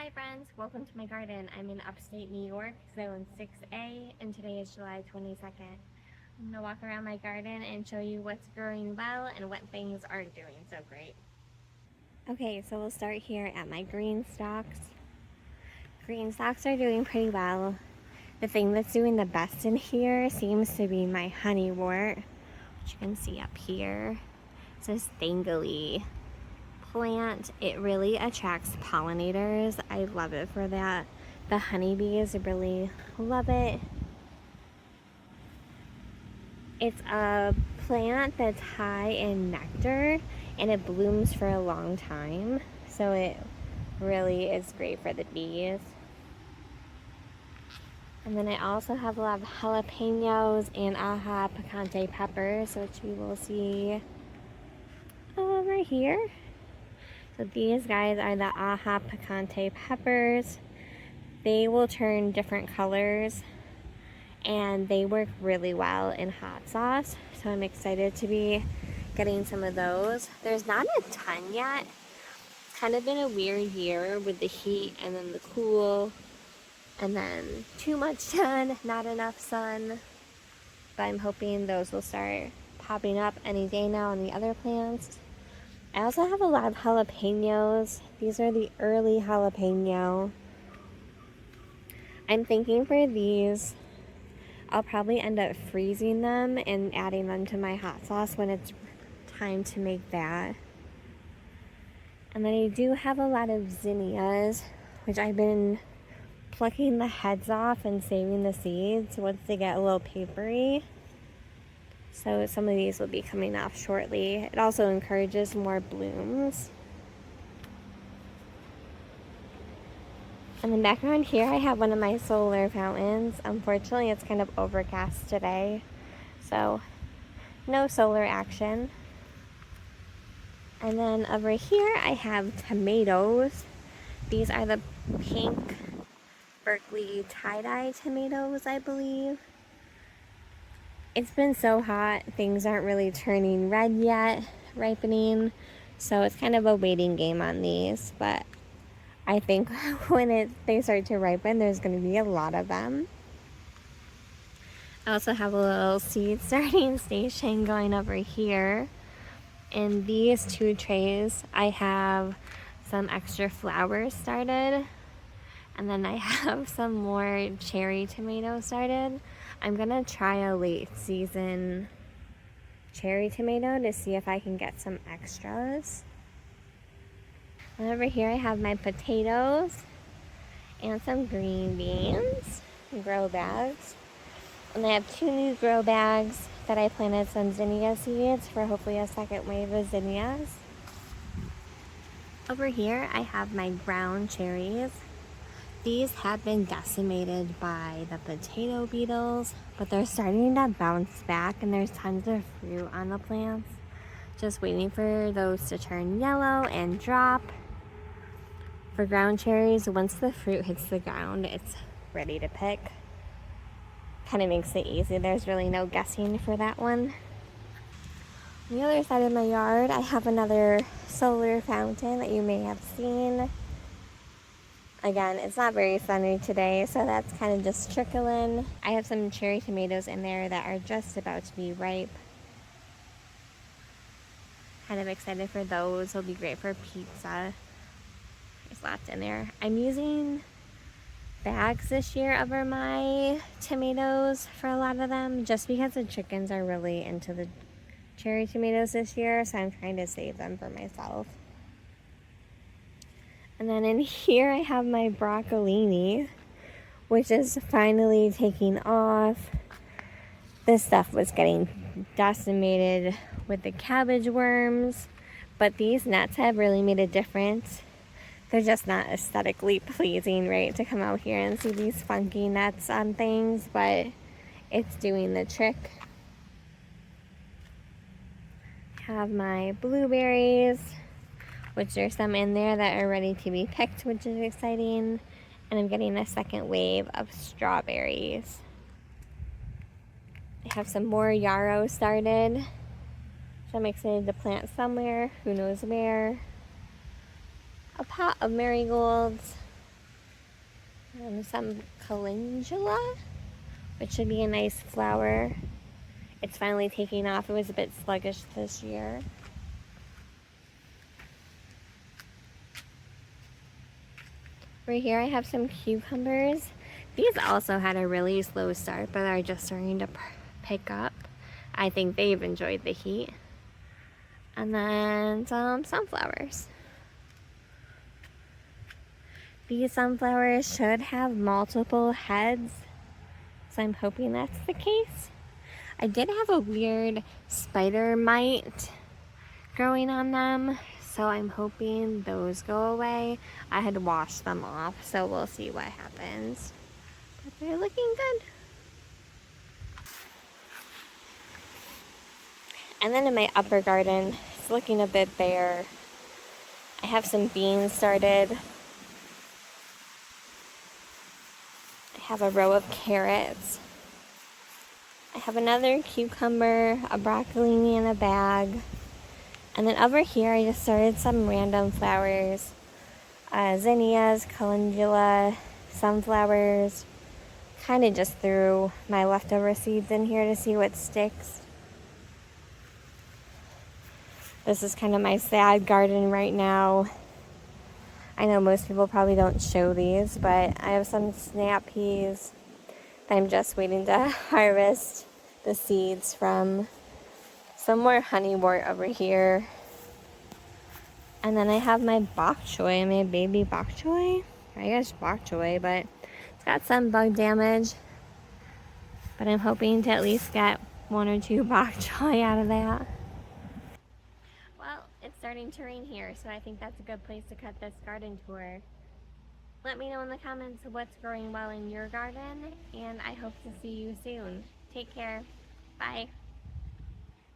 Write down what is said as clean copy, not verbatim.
Hi friends, welcome to my garden. I'm in upstate New York, zone 6A, and today is July 22nd. I'm going to walk around my garden and show you what's growing well and what things aren't doing so great. Okay, so we'll start here at my green stalks. Green stalks are doing pretty well. The thing that's doing the best in here seems to be my honeywort, which you can see up here. It's this dangly plant. It really attracts pollinators. I love it for that. The honeybees really love it. It's a plant that's high in nectar and it blooms for a long time, so it really is great for the bees. And then I also have a lot of jalapenos and aja picante peppers, which we will see over here. So these guys are the aja picante peppers. They will turn different colors and they work really well in hot sauce. So I'm excited to be getting some of those. There's not a ton yet. It's kind of been a weird year with the heat and then the cool and then too much sun, not enough sun. But I'm hoping those will start popping up any day now on the other plants. I also have a lot of jalapenos. These are the early jalapeno. I'm thinking for these, I'll probably end up freezing them and adding them to my hot sauce when it's time to make that. And then I do have a lot of zinnias, which I've been plucking the heads off and saving the seeds once they get a little papery. So some of these will be coming off shortly. It also encourages more blooms. In the background here, I have one of my solar fountains. Unfortunately, it's kind of overcast today, so no solar action. And then over here, I have tomatoes. These are the pink Berkeley tie-dye tomatoes, I believe. It's been so hot, things aren't really turning red yet, ripening, so it's kind of a waiting game on these, but I think when they start to ripen, there's going to be a lot of them. I also have a little seed starting station going over here. In these two trays, I have some extra flowers started, and then I have some more cherry tomatoes started. I'm gonna try a late season cherry tomato to see if I can get some extras. And over here I have my potatoes and some green beans in grow bags. And I have 2 new grow bags that I planted some zinnia seeds for hopefully a second wave of zinnias. Over here I have my brown cherries. These have been decimated by the potato beetles, but they're starting to bounce back and there's tons of fruit on the plants. Just waiting for those to turn yellow and drop. For ground cherries, once the fruit hits the ground, it's ready to pick. Kind of makes it easy. There's really no guessing for that one. On the other side of my yard, I have another solar fountain that you may have seen. Again, it's not very sunny today, so that's kind of just trickling. I have some cherry tomatoes in there that are just about to be ripe. Kind of excited for those. They'll be great for pizza. There's lots in there. I'm using bags this year over my tomatoes for a lot of them, just because the chickens are really into the cherry tomatoes this year, so I'm trying to save them for myself. And then in here I have my broccolini, which is finally taking off. This stuff was getting decimated with the cabbage worms, but these nuts have really made a difference. They're just not aesthetically pleasing, right, to come out here and see these funky nuts on things, but it's doing the trick. I have my blueberries, which there's some in there that are ready to be picked, which is exciting. And I'm getting a second wave of strawberries. I have some more yarrow started, so I'm excited to plant somewhere, who knows where. A pot of marigolds, Some calendula, which should be a nice flower. It's finally taking off. It was a bit sluggish this year. Right here I have some cucumbers. These also had a really slow start, but are just starting to pick up. I think they've enjoyed the heat. And then some sunflowers. These sunflowers should have multiple heads, so I'm hoping that's the case. I did have a weird spider mite growing on them, so I'm hoping those go away. I had washed them off, so we'll see what happens. But they're looking good. And then in my upper garden, it's looking a bit bare. I have some beans started. I have a row of carrots. I have another cucumber, a broccoli in a bag. And then over here, I just started some random flowers. Zinnias, calendula, sunflowers. Kind of just threw my leftover seeds in here to see what sticks. This is kind of my sad garden right now. I know most people probably don't show these, but I have some snap peas that I'm just waiting to harvest the seeds from. Some more honeywort over here. And then I have my bok choy, my baby bok choy. I guess bok choy, but it's got some bug damage. But I'm hoping to at least get 1 or 2 bok choy out of that. Well, it's starting to rain here, so I think that's a good place to cut this garden tour. Let me know in the comments what's growing well in your garden, and I hope to see you soon. Take care. Bye.